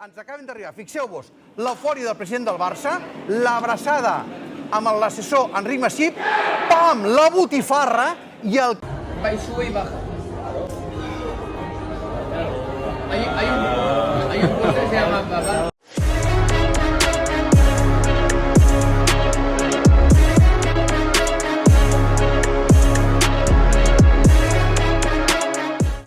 Ens acaben d'arribar, fixeu-vos, l'eufòria del president del Barça, l'abraçada amb l'assessor Enric Masip, pam, la botifarra i el... Va y sube y baja. Hay un postre que se llama papá.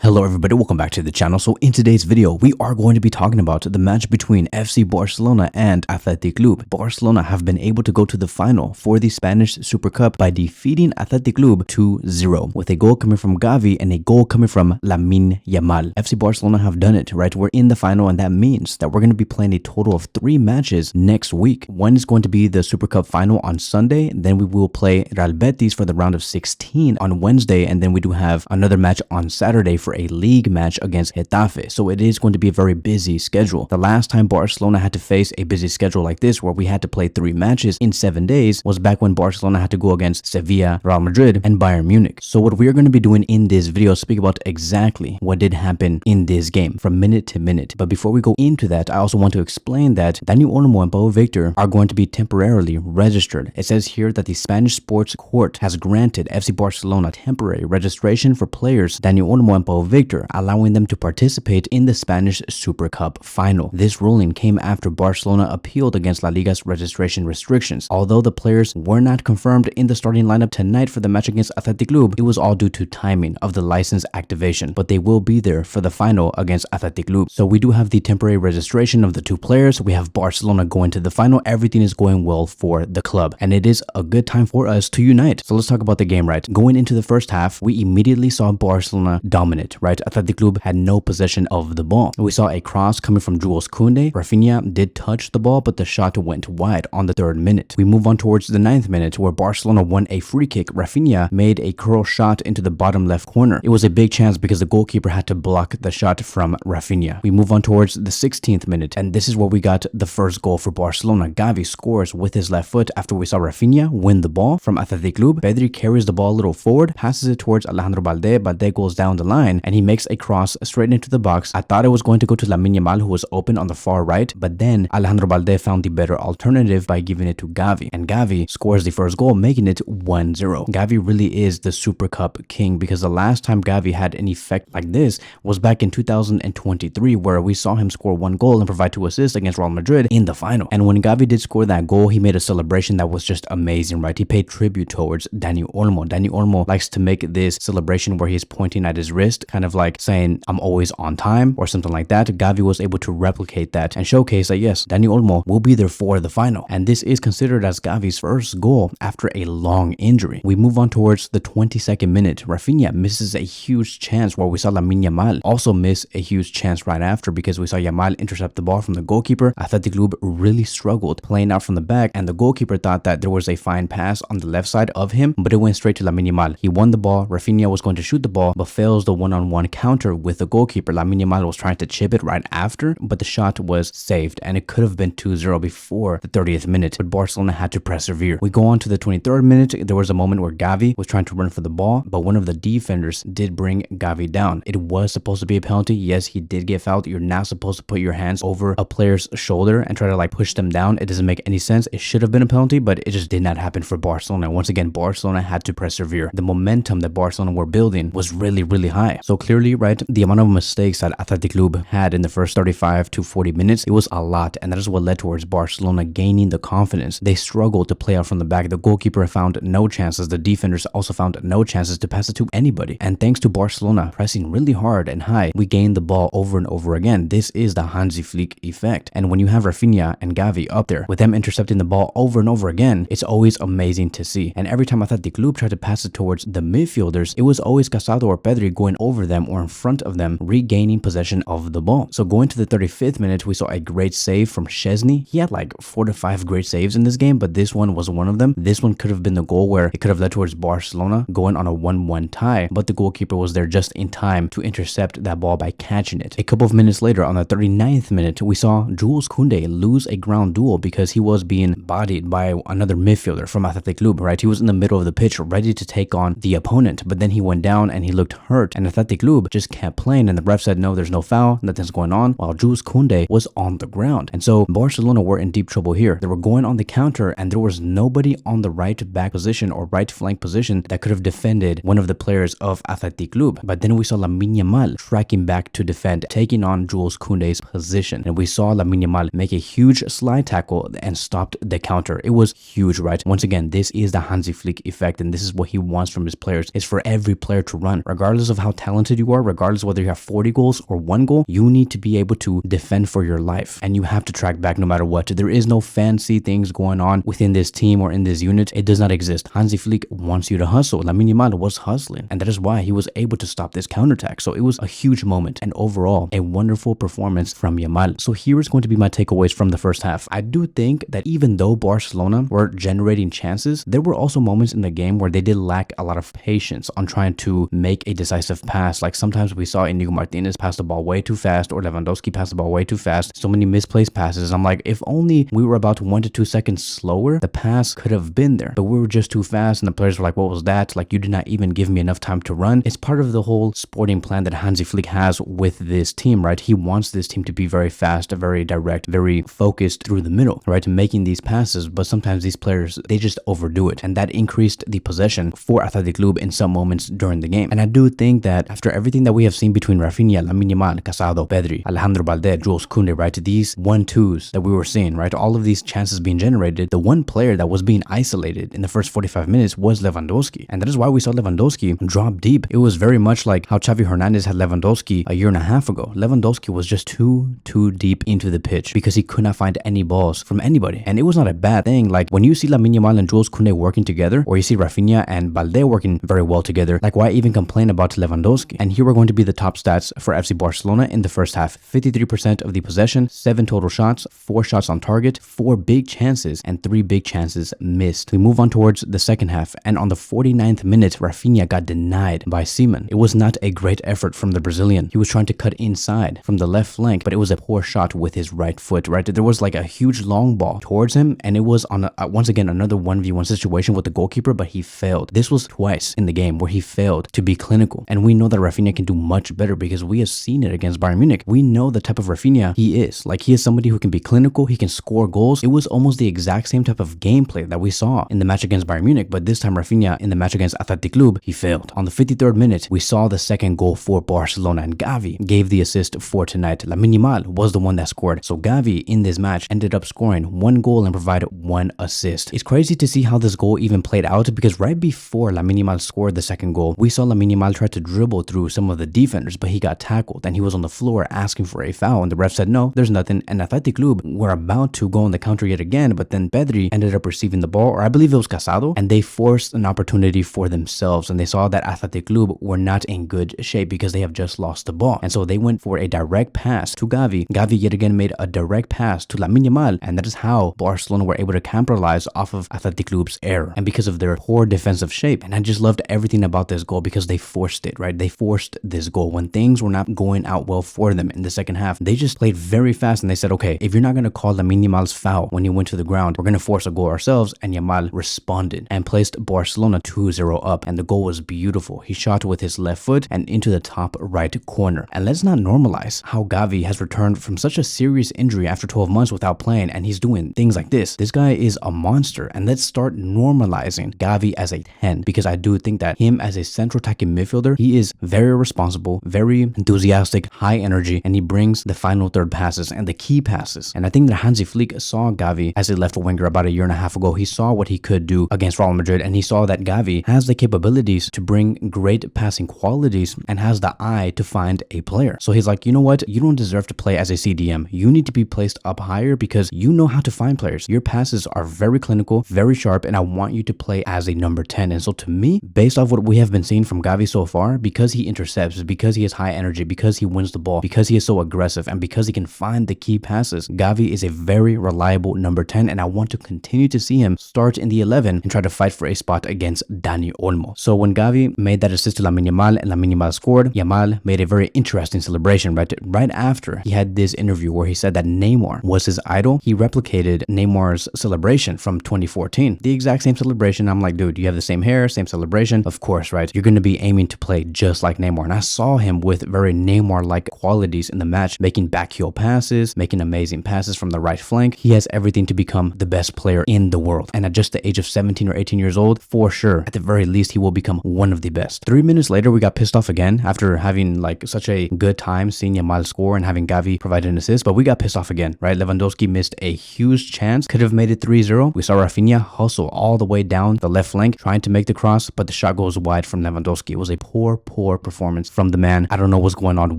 Hello everybody, welcome back to the channel. So in today's video, we are going to be talking about the match between FC Barcelona and Athletic Bilbao. Barcelona have been able to go to the final for the Spanish Super Cup by defeating Athletic Bilbao 2-0 with a goal coming from Gavi and a goal coming from Lamine Yamal. FC Barcelona have done it, right? We're in the final, and that means that we're going to be playing a total of 3 matches next week. One is going to be the Super Cup final on Sunday, then we will play Real Betis for the round of 16 on Wednesday, and then we do have another match on Saturday for a league match against Getafe. So it is going to be a very busy schedule. The last time Barcelona had to face a busy schedule like this, where we had to play 3 matches in 7 days, was back when Barcelona had to go against Sevilla, Real Madrid, and Bayern Munich. So what we are going to be doing in this video is speak about exactly what did happen in this game from minute to minute. But before we go into that, I also want to explain that Dani Olmo and Pau Victor are going to be temporarily registered. It says here that the Spanish Sports Court has granted FC Barcelona temporary registration for players Dani Olmo and Pau Victor, allowing them to participate in the Spanish Super Cup final. This ruling came after Barcelona appealed against La Liga's registration restrictions. Although the players were not confirmed in the starting lineup tonight for the match against Athletic Bilbao, it was all due to timing of the license activation, but they will be there for the final against Athletic Bilbao. So we do have the temporary registration of the 2 players. We have Barcelona going to the final. Everything is going well for the club, and it is a good time for us to unite. So let's talk about the game, right? Going into the first half, we immediately saw Barcelona dominate, right? Athletic Bilbao had no possession of the ball. We saw a cross coming from Jules Koundé. Rafinha did touch the ball, but the shot went wide on the 3rd minute. We move on towards the 9th minute, where Barcelona won a free kick. Rafinha made a curl shot into the bottom left corner. It was a big chance because the goalkeeper had to block the shot from Rafinha. We move on towards the 16th minute, and this is where we got the first goal for Barcelona. Gavi scores with his left foot after we saw Rafinha win the ball from Athletic Bilbao. Pedri carries the ball a little forward, passes it towards Alejandro Balde. Balde goes down the line, and he makes a cross straight into the box. I thought it was going to go to Lamine Yamal, who was open on the far right, but then Alejandro Balde found the better alternative by giving it to Gavi, and Gavi scores the first goal, making it 1-0. Gavi really is the Super Cup king, because the last time Gavi had an effect like this was back in 2023, where we saw him score 1 goal and provide 2 assists against Real Madrid in the final. And when Gavi did score that goal, he made a celebration that was just amazing, right? He paid tribute towards Dani Olmo. Dani Olmo likes to make this celebration where he's pointing at his wrist, kind of like saying, "I'm always on time," or something like that. Gavi was able to replicate that and showcase that yes, Dani Olmo will be there for the final. And this is considered as Gavi's first goal after a long injury. We move on towards the 22nd minute. Rafinha misses a huge chance, where we saw Lamine Yamal also miss a huge chance right after, because we saw Yamal intercept the ball from the goalkeeper. Athletic Bilbao really struggled playing out from the back, and the goalkeeper thought that there was a fine pass on the left side of him, but it went straight to Lamine Yamal. He won the ball. Rafinha was going to shoot the ball, but fails the one-on-one counter with the goalkeeper. Lamine Yamal was trying to chip it right after, but the shot was saved, and it could have been 2-0 before the 30th minute, but Barcelona had to persevere. We go on to the 23rd minute. There was a moment where Gavi was trying to run for the ball, but one of the defenders did bring Gavi down. It was supposed to be a penalty. Yes, he did get fouled. You're not supposed to put your hands over a player's shoulder and try to like push them down. It doesn't make any sense. It should have been a penalty, but it just did not happen for Barcelona. Once again, Barcelona had to persevere. The momentum that Barcelona were building was really, really high. So clearly, right, the amount of mistakes that Athletic Bilbao had in the first 35 to 40 minutes, it was a lot, and that is what led towards Barcelona gaining the confidence. They struggled to play out from the back. The goalkeeper found no chances. The defenders also found no chances to pass it to anybody. And thanks to Barcelona pressing really hard and high, we gained the ball over and over again. This is the Hansi Flick effect. And when you have Rafinha and Gavi up there, with them intercepting the ball over and over again, it's always amazing to see. And every time Athletic Bilbao tried to pass it towards the midfielders, it was always Casado or Pedri going over them or in front of them, regaining possession of the ball. So going to the 35th minute, we saw a great save from Szczęsny. He had like 4 to 5 great saves in this game, but this one was one of them. This one could have been the goal where it could have led towards Barcelona going on a 1-1 tie, but the goalkeeper was there just in time to intercept that ball by catching it. A couple of minutes later, on the 39th minute, we saw Jules Koundé lose a ground duel because he was being bodied by another midfielder from Athletic Bilbao, right? He was in the middle of the pitch ready to take on the opponent, but then he went down and he looked hurt, and Athletic Bilbao Club just kept playing, and the ref said, no, there's no foul, nothing's going on, while Jules Koundé was on the ground. And so Barcelona were in deep trouble here. They were going on the counter, and there was nobody on the right back position or right flank position that could have defended one of the players of Athletic Club. But then we saw Lamine Yamal tracking back to defend, taking on Jules Koundé's position. And we saw Lamine Yamal make a huge slide tackle and stopped the counter. It was huge, right? Once again, this is the Hansi Flick effect, and this is what he wants from his players, is for every player to run. Regardless of how talented you are, regardless of whether you have 40 goals or 1 goal, you need to be able to defend for your life, and you have to track back no matter what. There is no fancy things going on within this team or in this unit. It does not exist. Hansi Flick wants you to hustle. Lamine Yamal was hustling, and that is why he was able to stop this counterattack. So it was a huge moment, and overall, a wonderful performance from Yamal. So here is going to be my takeaways from the first half. I do think that even though Barcelona were generating chances, there were also moments in the game where they did lack a lot of patience on trying to make a decisive pass. Like sometimes we saw Inigo Martinez pass the ball way too fast, or Lewandowski pass the ball way too fast. So many misplaced passes. I'm like, if only we were about 1 to 2 seconds slower, the pass could have been there. But we were just too fast, and the players were like, what was that? Like, you did not even give me enough time to run. It's part of the whole sporting plan that Hansi Flick has with this team, right? He wants this team to be very fast, very direct, very focused through the middle, right? Making these passes, but sometimes these players, they just overdo it, and that increased the possession for Athletic Club in some moments during the game. And I do think that after everything that we have seen between Rafinha, Lamine Yamal, Casado, Pedri, Alejandro Balde, Jules Koundé, right? These 1-2s that we were seeing, right? All of these chances being generated, the one player that was being isolated in the first 45 minutes was Lewandowski. And that is why we saw Lewandowski drop deep. It was very much like how Xavi Hernandez had Lewandowski a year and a half ago. Lewandowski was just too deep into the pitch because he could not find any balls from anybody. And it was not a bad thing. Like when you see Lamine Yamal and Jules Koundé working together, or you see Rafinha and Balde working very well together, like why even complain about Lewandowski? And here are going to be the top stats for FC Barcelona in the first half. 53% of the possession, 7 total shots, 4 shots on target, 4 big chances, and 3 big chances missed. We move on towards the second half, and on the 49th minute, Rafinha got denied by Seaman. It was not a great effort from the Brazilian. He was trying to cut inside from the left flank, but it was a poor shot with his right foot, right? There was like a huge long ball towards him, and it was on once again another 1v1 situation with the goalkeeper, but he failed. This was twice in the game where he failed to be clinical, and we know that Rafinha can do much better because we have seen it against Bayern Munich. We know the type of Rafinha he is. Like, he is somebody who can be clinical, he can score goals. It was almost the exact same type of gameplay that we saw in the match against Bayern Munich, but this time Rafinha in the match against Athletic Club, he failed. On the 53rd minute, we saw the second goal for Barcelona, and Gavi gave the assist for tonight. Lamine Yamal was the one that scored. So Gavi in this match ended up scoring 1 goal and provided 1 assist. It's crazy to see how this goal even played out, because right before Lamine Yamal scored the second goal, we saw Lamine Yamal try to dribble through some of the defenders, but he got tackled and he was on the floor asking for a foul, and the ref said no, there's nothing. And Athletic Club were about to go on the counter yet again, but then Pedri ended up receiving the ball, or I believe it was Casado, and they forced an opportunity for themselves, and they saw that Athletic Club were not in good shape because they have just lost the ball, and so they went for a direct pass to Gavi. Gavi yet again made a direct pass to Lamine Yamal, and that is how Barcelona were able to capitalize off of Athletic Club's error and because of their poor defensive shape. And I just loved everything about this goal because they forced it, right? They forced this goal when things were not going out well for them in the second half. They just played very fast, and they said, okay, if you're not going to call Lamine Yamal's foul when he went to the ground, we're going to force a goal ourselves. And Yamal responded and placed Barcelona 2-0 up, and the goal was beautiful. He shot with his left foot and into the top right corner. And let's not normalize how Gavi has returned from such a serious injury after 12 months without playing, and he's doing things like this. This guy is a monster, and let's start normalizing Gavi as a 10, because I do think that him as a central attacking midfielder, he is very responsible, very enthusiastic, high energy, and he brings the final third passes and the key passes. And I think that Hansi Flick saw Gavi as a left winger about a year and a half ago. He saw what he could do against Real Madrid, and he saw that Gavi has the capabilities to bring great passing qualities and has the eye to find a player. So he's like, you know what? You don't deserve to play as a CDM. You need to be placed up higher because you know how to find players. Your passes are very clinical, very sharp, and I want you to play as a number 10. And so to me, based off what we have been seeing from Gavi so far, because he intercepts, because he has high energy, because he wins the ball, because he is so aggressive, and because he can find the key passes, Gavi is a very reliable number 10, and I want to continue to see him start in the 11 and try to fight for a spot against Dani Olmo. So when Gavi made that assist to Lamine Yamal and Lamine Yamal scored, Yamal made a very interesting celebration right after he had this interview where he said that Neymar was his idol. He replicated Neymar's celebration from 2014, the exact same celebration. I'm like, dude, you have the same hair, same celebration. Of course, right? You're going to be aiming to play just like Neymar. Neymar, and I saw him with very Neymar-like qualities in the match, making backheel passes, making amazing passes from the right flank. He has everything to become the best player in the world. And at just the age of 17 or 18 years old, for sure, at the very least, he will become one of the best. 3 minutes later, we got pissed off again after having like such a good time seeing Yamal score and having Gavi provide an assist, but we got pissed off again, right? Lewandowski missed a huge chance, could have made it 3-0. We saw Rafinha hustle all the way down the left flank, trying to make the cross, but the shot goes wide from Lewandowski. It was a poor performance from the man. I don't know what's going on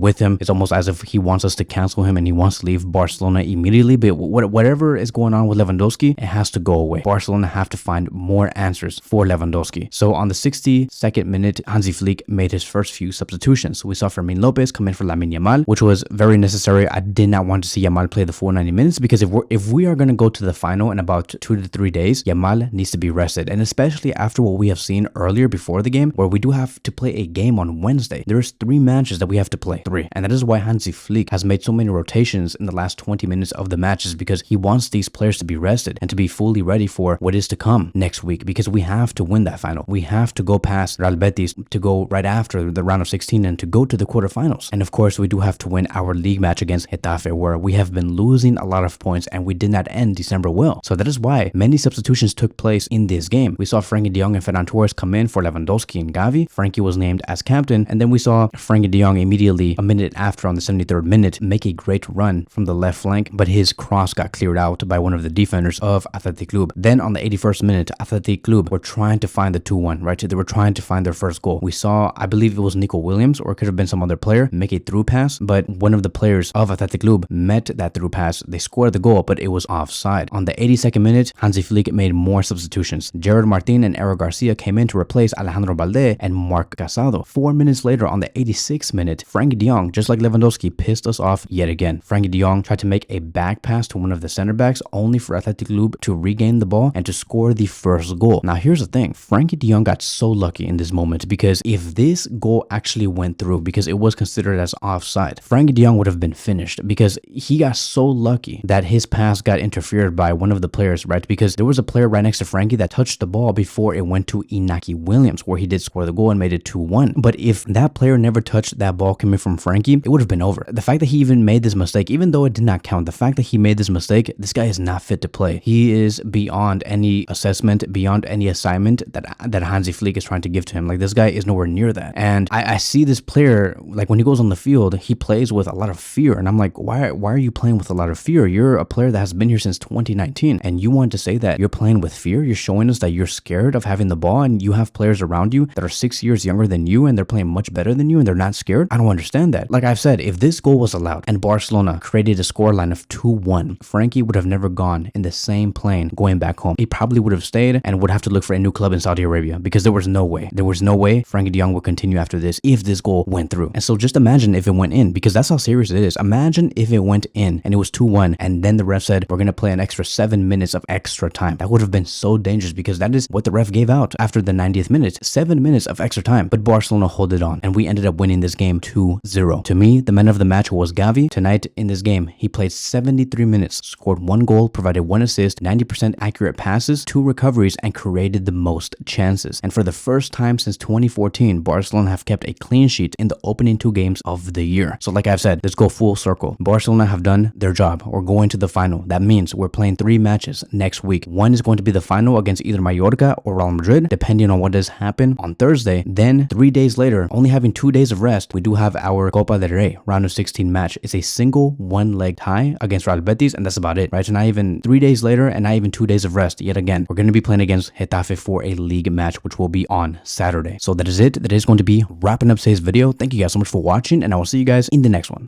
with him. It's almost as if he wants us to cancel him and he wants to leave Barcelona immediately, but whatever is going on with Lewandowski, it has to go away. Barcelona have to find more answers for Lewandowski. So on the 62nd minute, Hansi Flick made his first few substitutions. We saw Fermin Lopez come in for Lamine Yamal, which was very necessary. I did not want to see Yamal play the full 90 minutes because if we are going to go to the final in about 2 to 3 days, Yamal needs to be rested. And especially after what we have seen earlier before the game, where we do have to play a game on Wednesday. There's 3 matches that we have to play. 3. And that is why Hansi Flick has made so many rotations in the last 20 minutes of the matches, because he wants these players to be rested and to be fully ready for what is to come next week, because we have to win that final. We have to go past Real Betis to go right after the round of 16 and to go to the quarterfinals. And of course, we do have to win our league match against Getafe, where we have been losing a lot of points and we did not end December well. So that is why many substitutions took place in this game. We saw Frenkie de Jong and Ferran Torres come in for Lewandowski and Gavi. Frankie was named as captain, and then we saw Frenkie de Jong immediately a minute after, on the 73rd minute, make a great run from the left flank, but his cross got cleared out by one of the defenders of Athletic Club. Then on the 81st minute, Athletic Club were trying to find the 2-1, right? They were trying to find their first goal. We saw, I believe it was Nico Williams, or it could have been some other player, make a through pass, but one of the players of Athletic Club met that through pass. They scored the goal, but it was offside. On the 82nd minute, Hansi Flick made more substitutions. Gerard Martin and Eric Garcia came in to replace Alejandro Balde and Marc Casado. 4 minutes later, on the 86th minute, Frenkie de Jong, just like Lewandowski, pissed us off yet again. Frenkie de Jong tried to make a back pass to one of the center backs, only for Athletic Club to regain the ball and to score the first goal. Now here's the thing, Frenkie de Jong got so lucky in this moment, because if this goal actually went through, because it was considered as offside, Frenkie de Jong would have been finished, because he got so lucky that his pass got interfered by one of the players, right? Because there was a player right next to Frenkie that touched the ball before it went to Nico Williams, where he did score the goal and made it 2-1. But if that player never touched that ball coming from Frenkie, it would have been over. The fact that he even made this mistake, even though it did not count, the fact that he made this mistake, this guy is not fit to play. He is beyond any assessment, beyond any assignment that Hansi Flick is trying to give to him. Like, this guy is nowhere near that. And I see this player, like, when he goes on the field, he plays with a lot of fear. And I'm like, why are you playing with a lot of fear? You're a player that has been here since 2019, and you want to say that you're playing with fear? You're showing us that you're scared of having the ball, and you have players around you that are 6 years younger than you, and they're playing much better than you, and they're not scared? I don't understand that. Like I've said, if this goal was allowed and Barcelona created a scoreline of 2-1, Frenkie would have never gone in the same plane going back home. He probably would have stayed and would have to look for a new club in Saudi Arabia, because there was no way Frenkie de Jong would continue after this if this goal went through. And so just imagine if it went in, because that's how serious it is. Imagine if it went in and it was 2-1, and then the ref said, we're going to play an extra 7 minutes of extra time. That would have been so dangerous, because that is what the ref gave out after the 90th minute, 7 minutes of extra time. But Barcelona held it on, and we ended up winning this game 2-0. To me, the man of the match was Gavi. Tonight in this game, he played 73 minutes, scored 1 goal, provided 1 assist, 90% accurate passes, 2 recoveries, and created the most chances. And for the first time since 2014, Barcelona have kept a clean sheet in the opening 2 games of the year. So like I've said, let's go full circle. Barcelona have done their job. We're going to the final. That means we're playing 3 matches next week. One is going to be the final against either Mallorca or Real Madrid, depending on what does happen on Thursday. Then 3 days later, only having 2 days of rest, we do have our Copa del Rey round of 16 match. It's a single 1-leg tie against Real Betis, and that's about it, right? So not even 3 days later and not even 2 days of rest yet again. We're going to be playing against Getafe for a league match, which will be on Saturday. So that is it. That is going to be wrapping up today's video. Thank you guys so much for watching, and I will see you guys in the next one.